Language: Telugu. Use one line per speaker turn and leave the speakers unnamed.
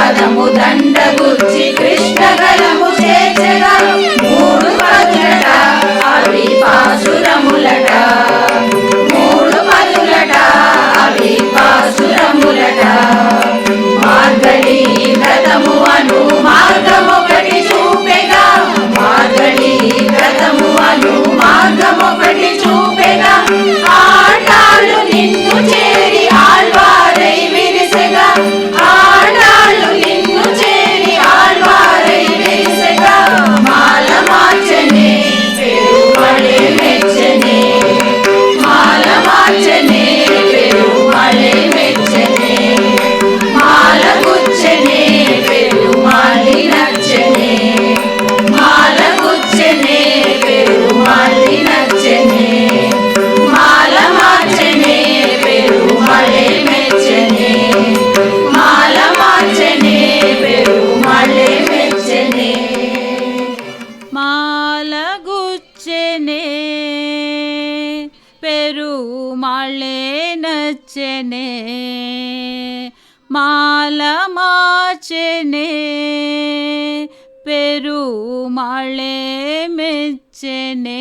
పదము దండగుచ్చి కృష్ణ గలము చేర్చగా మూడు పదులట అవి పాసురములట మూడు పదులట అవి పాసురములట మార్గళి వ్రతము అను మార్గమొకటి చూపెగా మార్గళి వ్రతము అను మార్గమొకటి చూపెగా ఆడాళ్ళు నిన్ను చేరి ఆళ్వారై విరిసెగా ఆడాళ్ళు నిన్ను చేరి ఆళ్వారై విరిసెగా మాల మార్చనే పెరుమళే మెచ్చనే మాల మార్చనే పెరుమళే మెచ్చనే మాల గుచ్చనే పెరుమాళి నచ్చనే మాల గుచ్చనే పెరుమాళి నచ్చనే మాల మార్చనే పెరుమళే మెచ్చనే మాల మార్చనే పెరుమళే మెచ్చనే
మాల గుచ్చెనే పెరుమాళే నచ్చెనే మాల మార్చెనే పెరుమాళే మెచ్చెనే